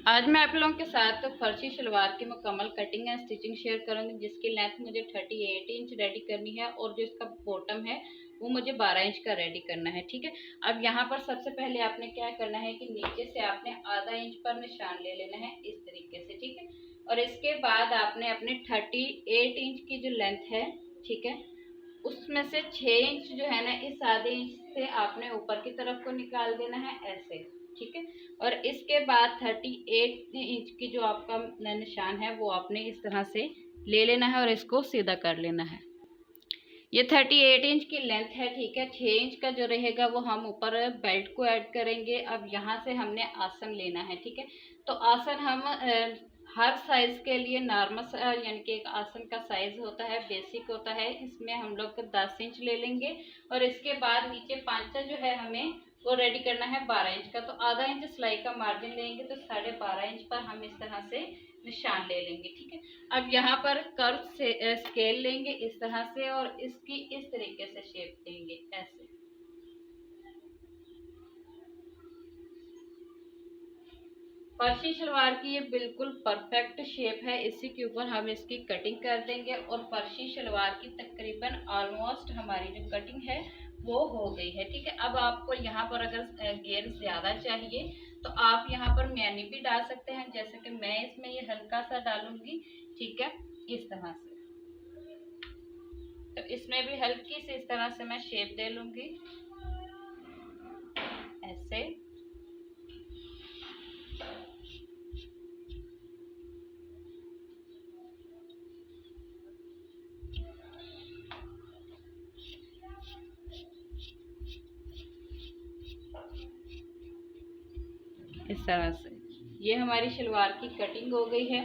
आज मैं आप लोगों के साथ फर्शी शलवार की मुकम्मल कटिंग एंड स्टिचिंग शेयर करूंगी, जिसकी लेंथ मुझे 38 इंच रेडी करनी है और जो इसका बॉटम है वो मुझे 12 इंच का रेडी करना है। ठीक है, अब यहाँ पर सबसे पहले आपने क्या करना है कि नीचे से आपने आधा इंच पर निशान ले लेना है इस तरीके से। ठीक है, और इसके बाद आपने अपने 38 इंच की जो लेंथ है, ठीक है, उसमें से 6 इंच जो है ना, इस आधे इंच से आपने ऊपर की तरफ को निकाल देना है ऐसे। ठीक है, और इसके बाद 38 इंच की जो आपका निशान है वो आपने इस तरह से ले लेना है और इसको सीधा कर लेना है। ये 38 इंच की लेंथ है। ठीक है, 6 इंच का जो रहेगा वो हम ऊपर बेल्ट को ऐड करेंगे। अब यहाँ से हमने आसन लेना है। ठीक है, तो आसन हम हर साइज के लिए नॉर्मल यानी कि एक आसन का साइज होता है, बेसिक होता है, इसमें हम लोग 10 इंच ले लेंगे और इसके बाद नीचे पांचा जो है हमें वो रेडी करना है 12 इंच का। तो आधा इंच सिलाई का मार्जिन लेंगे तो 12.5 इंच पर हम इस तरह से निशान ले लेंगे। ठीक है, अब यहाँ पर कर्व से स्केल लेंगे इस तरह से और इसकी इस तरीके से शेप देंगे ऐसे। फर्शी शलवार की ये बिल्कुल परफेक्ट शेप है। इसी के ऊपर हम इसकी कटिंग कर देंगे और फर्शी शलवार की तकरीबन ऑलमोस्ट हमारी जो कटिंग है वो हो गई है। ठीक है, अब आपको यहाँ पर अगर घेर ज्यादा चाहिए तो आप यहाँ पर म्यानी भी डाल सकते हैं, जैसे कि मैं इसमें ये हल्का सा डालूंगी। ठीक है, इस तरह से, तो इसमें भी हल्की सी इस तरह से मैं शेप दे लूंगी ऐसे। इस तरह से ये हमारी शलवार की कटिंग हो गई है।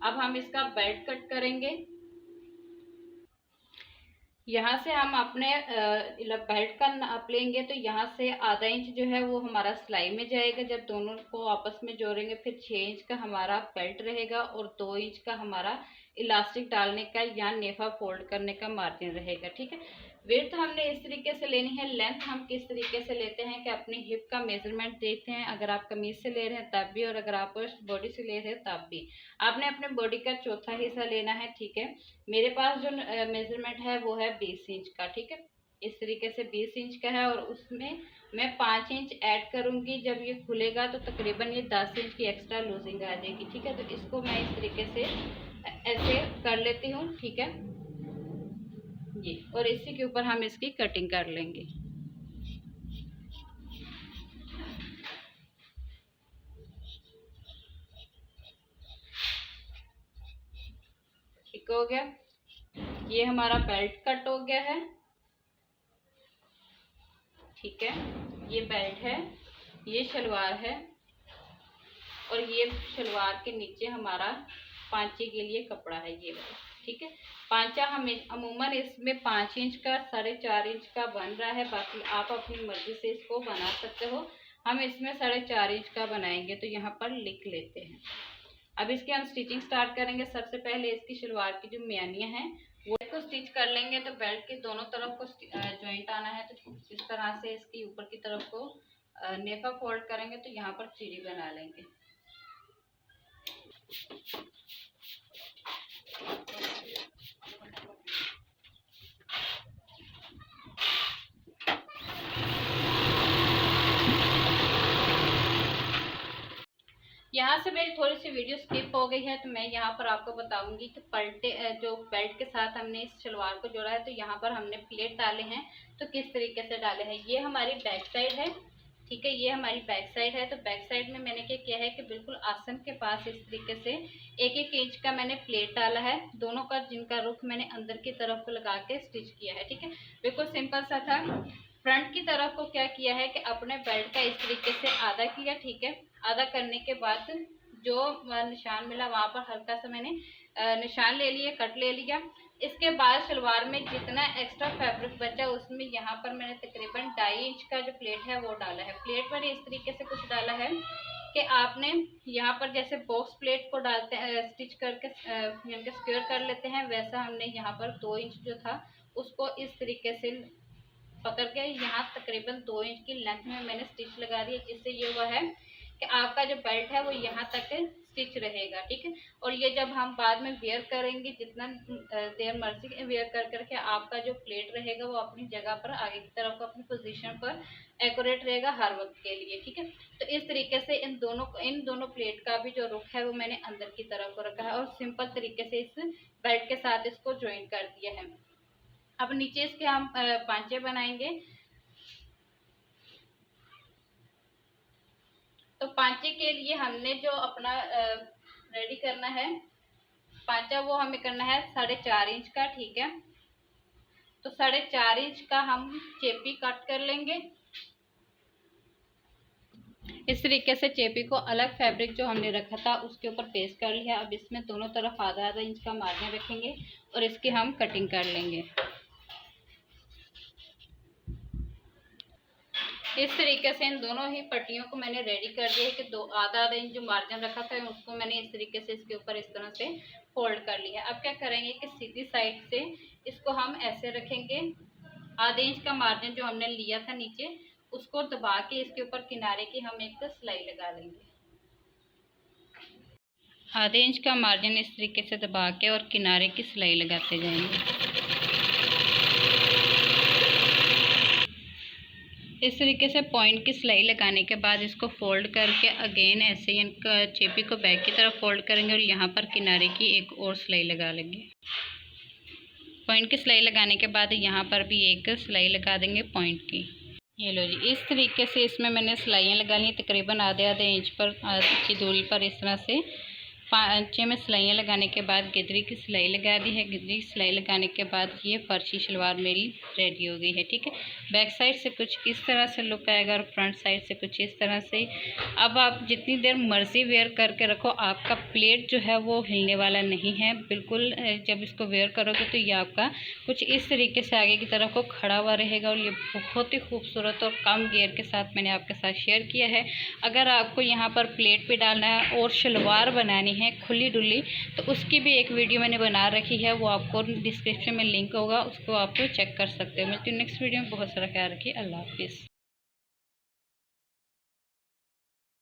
अब हम इसका बेल्ट कट करेंगे। यहाँ से हम अपने बेल्ट का नाप लेंगे, तो यहाँ से आधा इंच जो है वो हमारा सिलाई में जाएगा। जब दोनों को आपस में जोड़ेंगे फिर 6 इंच का हमारा बेल्ट रहेगा और 2 इंच का हमारा इलास्टिक डालने का या नेफा फोल्ड करने का मार्जिन रहेगा। ठीक है, विड्थ हमने इस तरीके से लेनी है। लेंथ हम किस तरीके से लेते हैं कि अपनी हिप का मेजरमेंट देखते हैं, अगर आप कमीज से ले रहे हैं तब भी और अगर आप बॉडी से ले रहे हैं तब भी आपने अपने बॉडी का चौथा हिस्सा लेना है। ठीक है, मेरे पास जो मेजरमेंट है वो है 20 इंच का। ठीक है, इस तरीके से 20 इंच का है और उसमें मैं 5 इंच ऐड करूंगी। जब ये खुलेगा तो तकरीबन ये 10 इंच की एक्स्ट्रा लूजिंग आ जाएगी। ठीक है, तो इसको मैं इस तरीके से ऐसे कर लेती हूँ। ठीक है ये, और इसी के ऊपर हम इसकी कटिंग कर लेंगे। ठीक हो गया, ये हमारा बेल्ट कट हो गया है। ठीक है, ये बेल्ट है, ये शलवार है और ये शलवार के नीचे हमारा पांचे के लिए कपड़ा है ये वाला। ठीक है, पांचा हमें अमूमन इसमें 5 इंच का 4.5 इंच का बन रहा है, बाकी आप अपनी मर्जी से इसको बना सकते हो। हम इसमें 4.5 इंच का बनाएंगे तो यहाँ पर लिख लेते हैं। अब इसकी हम स्टिचिंग स्टार्ट करेंगे। सबसे पहले इसकी शलवार की जो म्यानियाँ हैं वो को स्टिच कर लेंगे। तो बेल्ट के दोनों तरफ को जॉइंट आना है, तो इस तरह से इसकी ऊपर की तरफ को नेफा फोल्ड करेंगे तो यहाँ पर चीरी बना लेंगे। यहाँ से मेरी थोड़ी सी वीडियो स्किप हो गई है, तो मैं यहाँ पर आपको बताऊंगी कि पलटे जो बेल्ट के साथ हमने इस शलवार को जोड़ा है तो यहाँ पर हमने प्लेट डाले हैं तो किस तरीके से डाले हैं। ये हमारी बैक साइड है। ठीक है, ये हमारी बैक साइड है। तो बैक साइड में मैंने क्या किया है कि बिल्कुल आसन के पास इस तरीके से 1-1 इंच का मैंने प्लेट डाला है, दोनों का जिनका रुख मैंने अंदर की तरफ को लगा के स्टिच किया है। ठीक है, बिल्कुल सिंपल सा था। फ्रंट की तरफ को क्या किया है कि अपने बेल्ट का इस तरीके से आधा किया। ठीक है, आधा करने के बाद जो निशान मिला वहां पर हल्का सा मैंने निशान ले लिया, कट ले लिया। इसके बाद शलवार में जितना एक्स्ट्रा फैब्रिक बचा उसमें यहाँ पर मैंने तकरीबन 2.5 इंच का जो प्लेट है वो डाला है। प्लेट मैंने इस तरीके से कुछ डाला है कि आपने यहाँ पर जैसे बॉक्स प्लेट को डालते हैं स्टिच करके यानी कि सिक्योर कर लेते हैं, वैसा हमने यहाँ पर 2 इंच जो था उसको इस तरीके से पकड़ के यहाँ तकरीबन 2 इंच की लेंथ में मैंने स्टिच लगा दी, जिससे ये हुआ है कि आपका जो बेल्ट है वो यहाँ तक स्टिच रहेगा, ठीक है। और ये जब हम बाद में वेयर करेंगे, जितना देर मर्जी वेयर कर करके आपका जो प्लेट रहेगा वो अपनी जगह पर आगे की तरफ अपनी पोजीशन पर एक्यूरेट रहेगा हर वक्त के लिए, ठीक है। तो इस तरीके से इन दोनों प्लेट का भी जो रुख है वो मैंने अंदर की तरफ को रखा है और सिंपल तरीके से इस बेल्ट के साथ इसको ज्वाइन कर दिया है। अब नीचे इसके हम पांचे बनाएंगे। तो पांचे के लिए हमने जो अपना रेडी करना है पांचा, वो हमें करना है 4.5 इंच का, ठीक है। तो 4.5 इंच का हम चेपी कट कर लेंगे। इस तरीके से चेपी को अलग फैब्रिक जो हमने रखा था उसके ऊपर पेस्ट कर लिया। अब इसमें दोनों तरफ आधा आधा इंच का मार्जिन रखेंगे और इसकी हम कटिंग कर लेंगे। इस तरीके से इन दोनों ही पट्टियों को मैंने रेडी कर दिया है कि आधा आधा इंच जो मार्जिन रखा था उसको मैंने इस तरीके से इसके ऊपर इस तरह से फोल्ड कर लिया है। अब क्या करेंगे कि सीधी साइड से इसको हम ऐसे रखेंगे, आधे इंच का मार्जिन जो हमने लिया था नीचे उसको दबा के इसके ऊपर किनारे की हम एक सिलाई लगा लेंगे। आधे इंच का मार्जिन इस तरीके से दबा के और किनारे की सिलाई लगाते जाएंगे। इस तरीके से पॉइंट की सिलाई लगाने के बाद इसको फोल्ड करके अगेन ऐसे ही चेपी को बैक की तरफ फोल्ड करेंगे और यहाँ पर किनारे की एक और सिलाई लगा लेंगे। पॉइंट की सिलाई लगाने के बाद यहाँ पर भी एक सिलाई लगा देंगे पॉइंट की। ये लो जी, इस तरीके से इसमें मैंने सिलाइयाँ लगा ली तकरीबन आधे आधे इंच पर की दूरी पर। इस तरह से पांचे में सिलाइयाँ लगाने के बाद गिदरी की सिलाई लगा दी है। गिदरी की सिलाई लगाने के बाद ये फर्शी शलवार मेरी रेडी हो गई है, ठीक है। बैक साइड से कुछ इस तरह से लुक आएगा और फ्रंट साइड से कुछ इस तरह से। अब आप जितनी देर मर्जी वेयर करके रखो, आपका प्लेट जो है वो हिलने वाला नहीं है बिल्कुल। जब इसको वेयर करोगे तो ये आपका कुछ इस तरीके से आगे की तरफ को खड़ा हुआ रहेगा और ये बहुत ही खूबसूरत और कम घेर के साथ मैंने आपके साथ शेयर किया है। अगर आपको यहाँ पर प्लेट पे डालना है और शलवार बनानी है खुली डुली, तो उसकी भी एक वीडियो मैंने बना रखी है, वो आपको डिस्क्रिप्शन में लिंक होगा, उसको आप चेक कर सकते हो। मिलती हूँ नेक्स्ट वीडियो में। बहुत सारा ख्याल रखिए। अल्लाह हाफिज़।